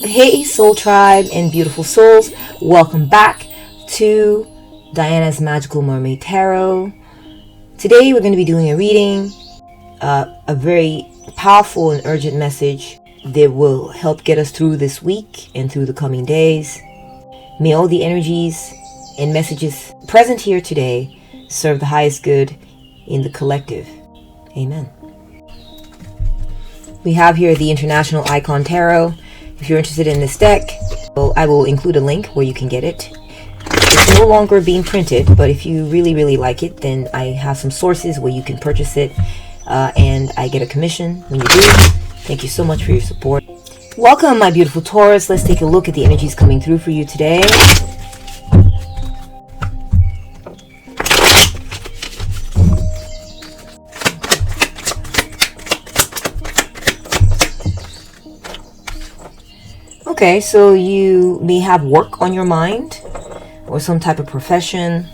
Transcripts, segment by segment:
Hey Soul Tribe and beautiful souls, welcome back to Diana's Magical Mermaid Tarot. Today we're going to be doing a reading, a very powerful and urgent message that will help get us through this week and through the coming days. May all the energies and messages present here today serve the highest good in the collective. Amen. We have here the International Icon Tarot. If you're interested in this deck, I will include a link where you can get it. It's no longer being printed, but if you really like it, then I have some sources where you can purchase it, and I get a commission when you do. Thank you so much for your support. Welcome, my beautiful Taurus. Let's take a look at the energies coming through for you today. Okay, so you may have work on your mind or some type of profession.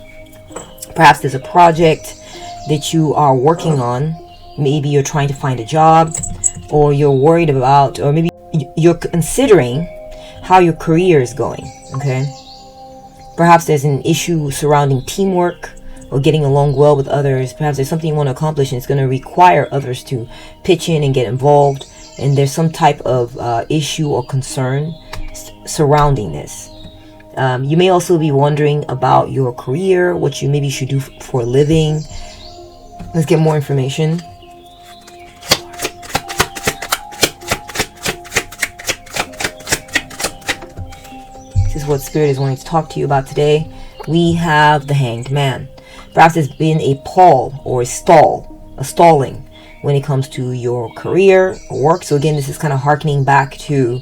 Perhaps there's a project that you are working on. Maybe you're trying to find a job, or you're worried about, or maybe you're considering how your career is going. Okay, perhaps there's an issue surrounding teamwork or getting along well with others. Perhaps there's something you want to accomplish and it's going to require others to pitch in and get involved, and there's some type of issue or concern surrounding this. You may also be wondering about your career, what you maybe should do for a living. Let's get more information. This is what Spirit is wanting to talk to you about today. We have the Hanged Man. Perhaps there's been a pall or a stalling when it comes to your career or work. So again, this is kind of harkening back to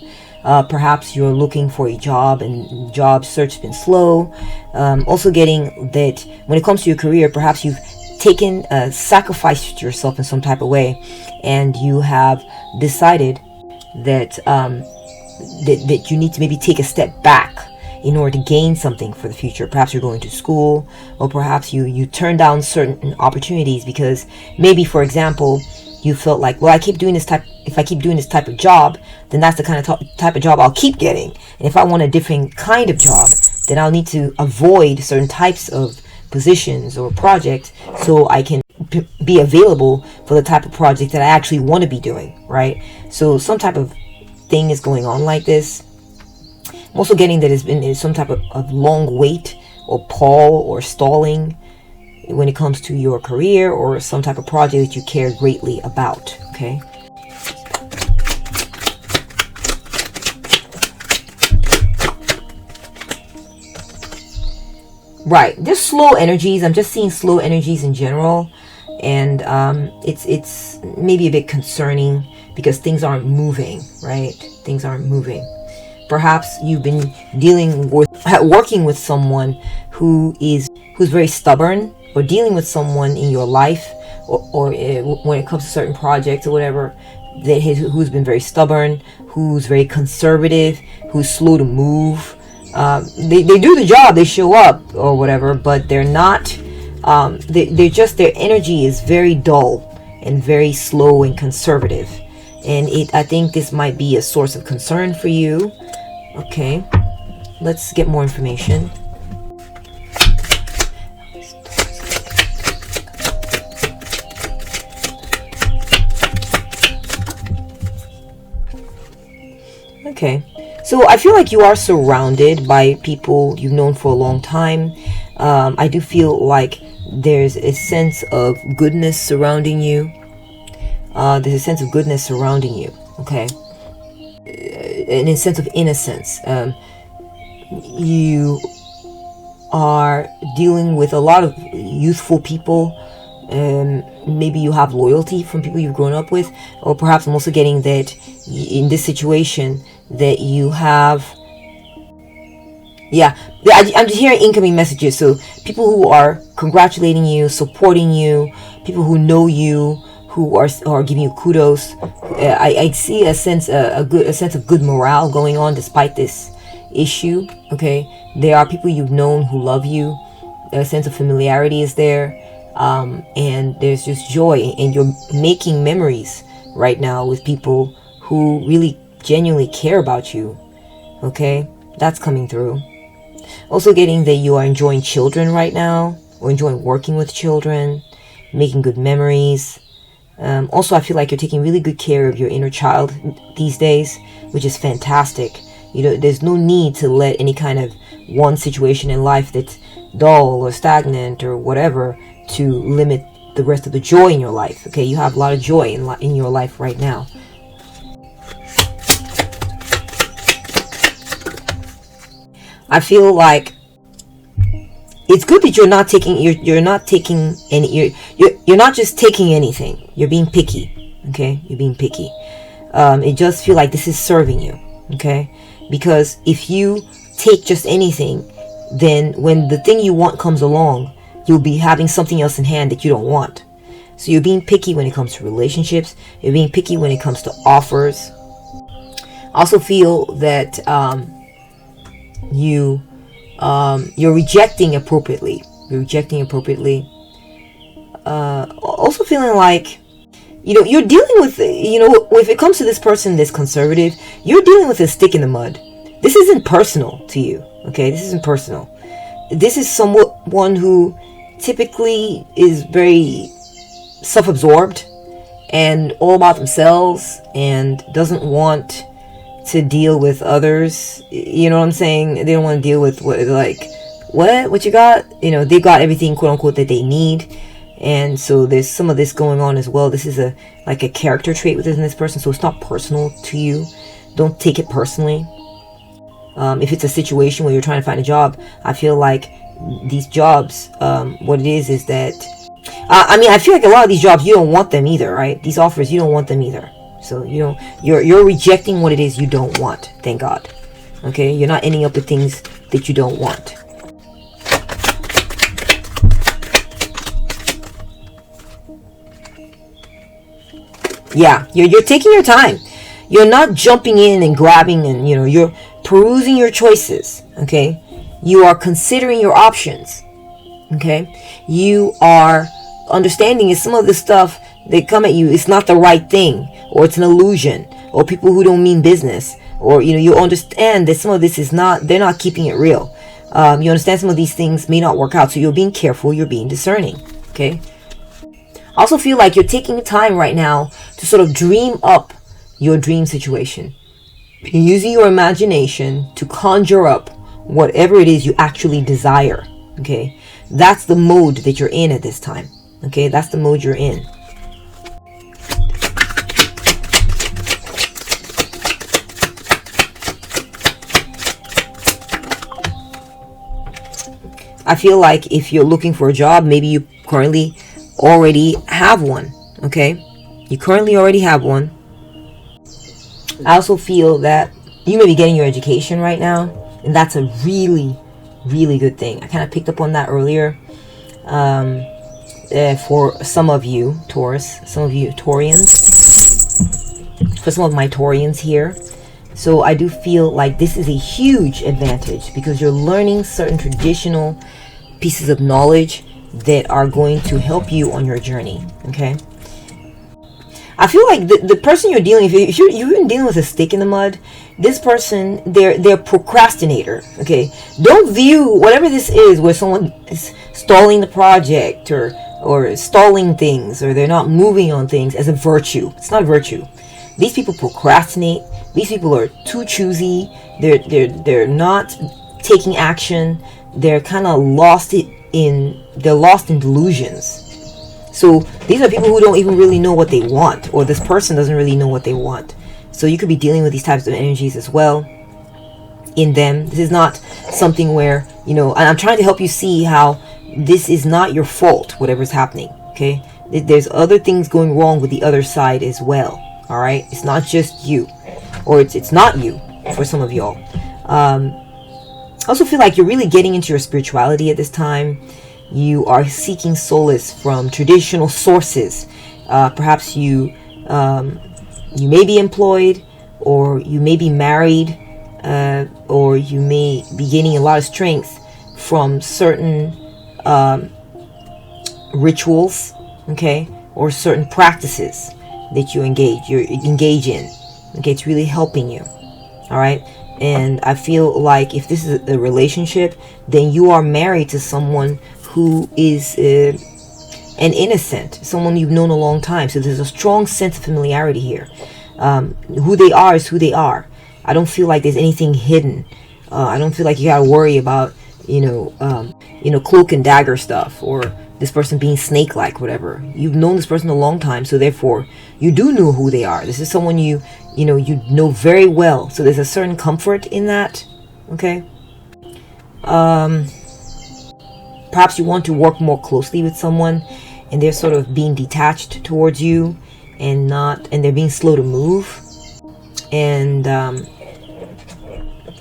perhaps you're looking for a job and job search has been slow. Also getting that when it comes to your career, perhaps you've taken sacrificed yourself in some type of way, and you have decided that that you need to maybe take a step back in order to gain something for the future. Perhaps you're going to school, or perhaps you turn down certain opportunities because maybe, for example, you felt like, well, if I keep doing this type of job, then that's the kind of type of job I'll keep getting. And if I want a different kind of job, then I'll need to avoid certain types of positions or projects so I can be available for the type of project that I actually want to be doing, right? So some type of thing is going on like this. I'm also getting that it's been some type of long wait or pall or stalling when it comes to your career or some type of project that you care greatly about. Okay. Right, just slow energies. I'm just seeing slow energies in general, and it's maybe a bit concerning because things aren't moving. Right, things aren't moving. Perhaps you've been working with someone who's very stubborn, or dealing with someone in your life, or when it comes to certain projects or whatever, who's been very stubborn, who's very conservative, who's slow to move. They do the job, they show up or whatever, but they're not. Their energy is very dull and very slow and conservative, and I think this might be a source of concern for you. Okay, let's get more information. Okay, so I feel like you are surrounded by people you've known for a long time. I do feel like there's a sense of goodness surrounding you. There's a sense of goodness surrounding you, okay? And a sense of innocence. You are dealing with a lot of youthful people. Maybe you have loyalty from people you've grown up with, or perhaps I'm also getting that in this situation that you have, I'm just hearing incoming messages. So people who are congratulating you, supporting you, people who know you, who are giving you kudos. I see a sense of good morale going on despite this issue. Okay, there are people you've known who love you. A sense of familiarity is there, and there's just joy, and you're making memories right now with people who really genuinely care about you Okay, that's coming through. Also getting that you are enjoying children right now, or enjoying working with children, making good memories. Also, I feel like you're taking really good care of your inner child these days, which is fantastic. You know, there's no need to let any kind of one situation in life that's dull or stagnant or whatever to limit the rest of the joy in your life. Okay, you have a lot of joy in your life right now. I feel like it's good that you're not taking any, you're not just taking anything. You're being picky. Okay, you're being picky. It just feel like this is serving you. Okay, because if you take just anything, then when the thing you want comes along, you'll be having something else in hand that you don't want. So you're being picky when it comes to relationships. You're being picky when it comes to offers. I also feel that you're rejecting appropriately. You're rejecting appropriately. Also feeling like, you know, you're dealing with, you know, if it comes to this person that's conservative, you're dealing with a stick in the mud. This isn't personal to you. Okay, this isn't personal. This is someone who typically is very self-absorbed and all about themselves and doesn't want to deal with others. You know what I'm saying? They don't want to deal with what you got. You know, they've got everything, quote unquote, that they need. And so there's some of this going on as well. This is a character trait within this person, so it's not personal to you. Don't take it personally. If it's a situation where you're trying to find a job, I feel like these jobs, what it is that I mean, I feel like a lot of these jobs, you don't want them either, right? These offers, you don't want them either. So you're rejecting what it is you don't want. Thank God. Okay, you're not ending up with things that you don't want. Yeah, you're taking your time. You're not jumping in and grabbing, and you're perusing your choices. Okay, you are considering your options. Okay, you are understanding is some of the stuff that come at you, it's not the right thing, or it's an illusion, or people who don't mean business, or you understand that some of this is not, they're not keeping it real. You understand some of these things may not work out, so you're being careful, you're being discerning. Okay, I also feel like you're taking time right now to sort of dream up your dream situation. You're using your imagination to conjure up whatever it is you actually desire. Okay, that's the mode that you're in at this time. Okay, that's the mode you're in. I feel like if you're looking for a job, maybe you currently already have one. Okay, you currently already have one. I also feel that you may be getting your education right now, and that's a really, really good thing. I kind of picked up on that earlier. For some of you Taurus, some of you Taurians, for some of my Taurians here. So I do feel like this is a huge advantage because you're learning certain traditional pieces of knowledge that are going to help you on your journey. Okay, I feel like the person you're dealing with, if you've been dealing with a stick in the mud, this person, they're procrastinator. Okay, don't view whatever this is where someone is stalling the project or stalling things, or they're not moving on things, as a virtue. It's not a virtue. These people procrastinate. These people are too choosy. They're not taking action. They're kind of lost in delusions. So these are people who don't even really know what they want, or this person doesn't really know what they want. So you could be dealing with these types of energies as well in them. This is not something where, and I'm trying to help you see how this is not your fault, whatever's happening. Okay, there's other things going wrong with the other side as well. All right, it's not just you, or it's not you for some of y'all. I also feel like you're really getting into your spirituality at this time. You are seeking solace from traditional sources. Perhaps you may be employed, or you may be married, or you may be gaining a lot of strength from certain rituals, okay, or certain practices that you engage in. Okay, it's really helping you. All right, And I feel like if this is a relationship, then you are married to someone who is an innocent, someone you've known a long time. So there's a strong sense of familiarity here. Who they are is who they are. I don't feel like there's anything hidden. I don't feel like you gotta worry about, cloak and dagger stuff, or this person being snake-like, whatever. You've known this person a long time, so therefore you do know who they are. This is someone you know very well. So there's a certain comfort in that. Okay. Perhaps you want to work more closely with someone, and they're sort of being detached towards you, and they're being slow to move. And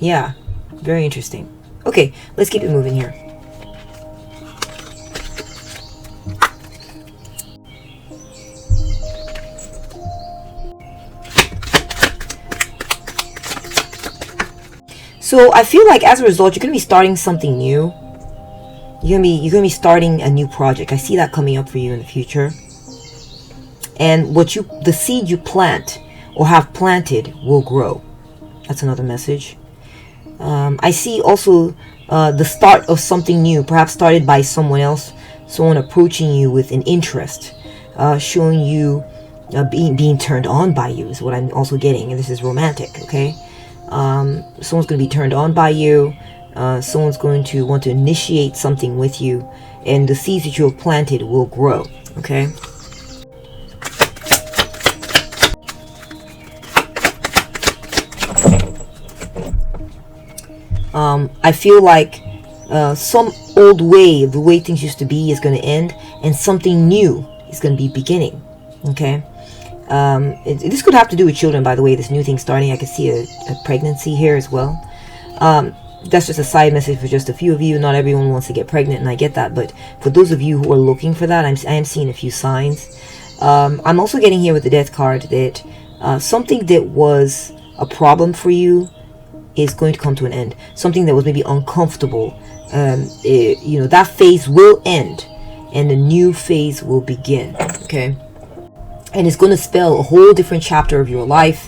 yeah, very interesting. Okay, let's keep it moving here. So I feel like as a result, you're going to be starting something new. You're gonna be starting a new project. I see that coming up for you in the future. And the seed you plant or have planted will grow. That's another message. I see also the start of something new, perhaps started by someone else, someone approaching you with an interest, showing you being turned on by you is what I'm also getting. And this is romantic, okay? Someone's going to be turned on by you. Someone's going to want to initiate something with you, and the seeds that you have planted will grow. Okay. I feel like some old way, the way things used to be, is going to end, and something new is going to be beginning. Okay. This could have to do with children, by the way. This new thing starting, I can see a pregnancy here as well. That's just a side message for just a few of you. Not everyone wants to get pregnant, and I get that. But for those of you who are looking for that, I am seeing a few signs. I'm also getting here with the Death card that something that was a problem for you is going to come to an end. Something that was maybe uncomfortable, that phase will end, and a new phase will begin. Okay, and it's going to spell a whole different chapter of your life.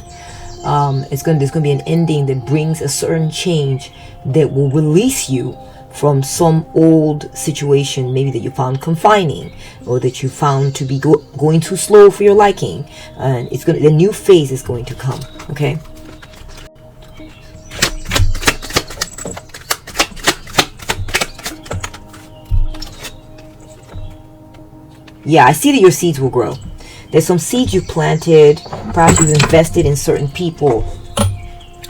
There's going to be an ending that brings a certain change that will release you from some old situation, maybe that you found confining, or that you found to be going too slow for your liking. And the new phase is going to come. Okay. Yeah, I see that your seeds will grow. There's some seeds you planted. Perhaps you've invested in certain people,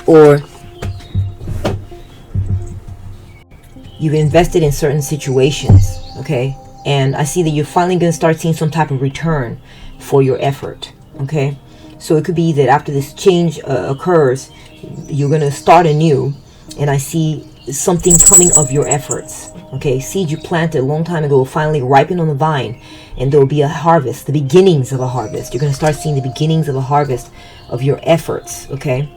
or you've invested in certain situations. Okay, and I see that you're finally going to start seeing some type of return for your effort. Okay, so it could be that after this change occurs, you're going to start anew, and I see something coming of your efforts. Okay, seed you planted a long time ago will finally ripen on the vine, and there will be a harvest, the beginnings of a harvest. You're going to start seeing the beginnings of a harvest of your efforts. Okay.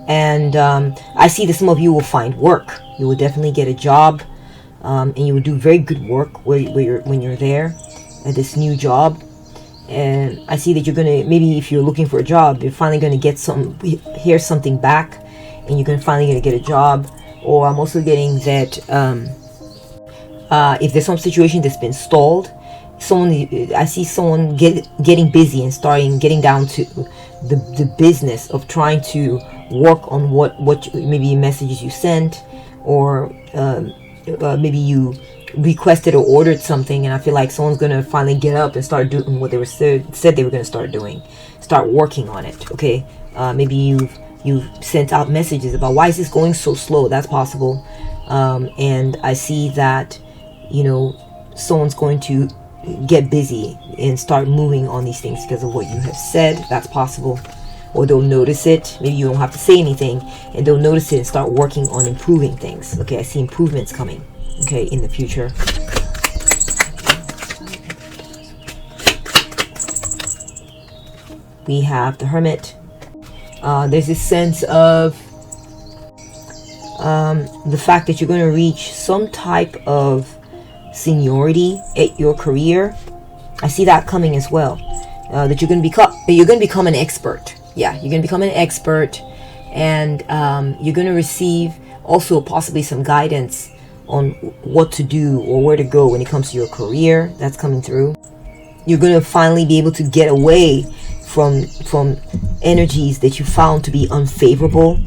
And I see that some of you will find work. You will definitely get a job, and you will do very good work when you're there at this new job. And I see that you're going to, maybe if you're looking for a job, you're finally going to hear something back, and you're finally going to get a job. Or I'm also getting that if there's some situation that's been stalled, I see someone getting busy and getting down to the business of trying to work on what maybe messages you sent, or maybe you requested or ordered something, and I feel like someone's going to finally get up and start doing what they said they were going to start doing, start working on it. Okay, maybe you've sent out messages about why is this going so slow. That's possible. And I see that someone's going to get busy and start moving on these things because of what you have said. That's possible. Or they'll notice it. Maybe you don't have to say anything, and they'll notice it and start working on improving things. Okay, I see improvements coming, okay, in the future. We have the Hermit. There's this sense of the fact that you're going to reach some type of seniority at your career. I see that coming as well. that you're going to become an expert. Yeah, you're going to become an expert, and you're going to receive also possibly some guidance on what to do or where to go when it comes to your career. That's coming through. You're going to finally be able to get away from energies that you found to be unfavorable.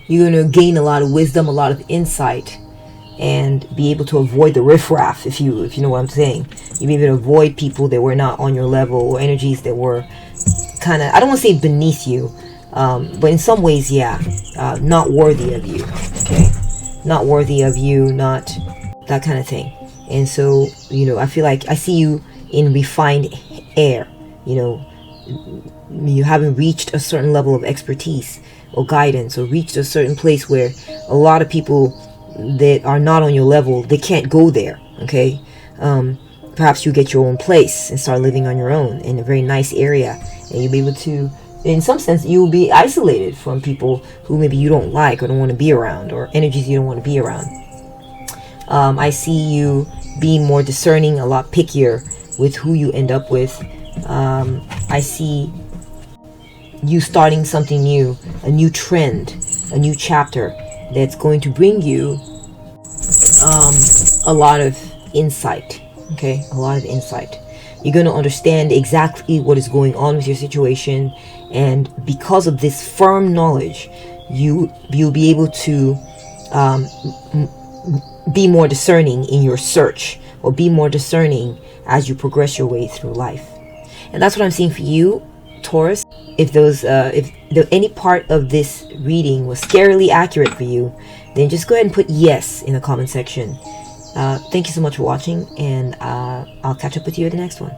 You're going to gain a lot of wisdom, a lot of insight, and be able to avoid the riffraff, if you know what I'm saying. You'll be able to avoid people that were not on your level, or energies that were kind of, I don't want to say beneath you, but in some ways, yeah, not worthy of you. Okay, not worthy of you, not that kind of thing. And so, I feel like I see you in refined air. You haven't reached a certain level of expertise or guidance, or reached a certain place where a lot of people that are not on your level, they can't go there. Okay, perhaps you get your own place and start living on your own in a very nice area, and you'll be able to, in some sense, you will be isolated from people who maybe you don't like or don't want to be around, or energies you don't want to be around. I see you being more discerning, a lot pickier with who you end up with. I see you starting something new, a new trend, a new chapter that's going to bring you a lot of insight. Okay, a lot of insight. You're going to understand exactly what is going on with your situation, and because of this firm knowledge, you'll be able to be more discerning in your search, or be more discerning as you progress your way through life. And that's what I'm seeing for you, Taurus. If any part of this reading was scarily accurate for you, then just go ahead and put yes in the comment section. Thank you so much for watching, and I'll catch up with you at the next one.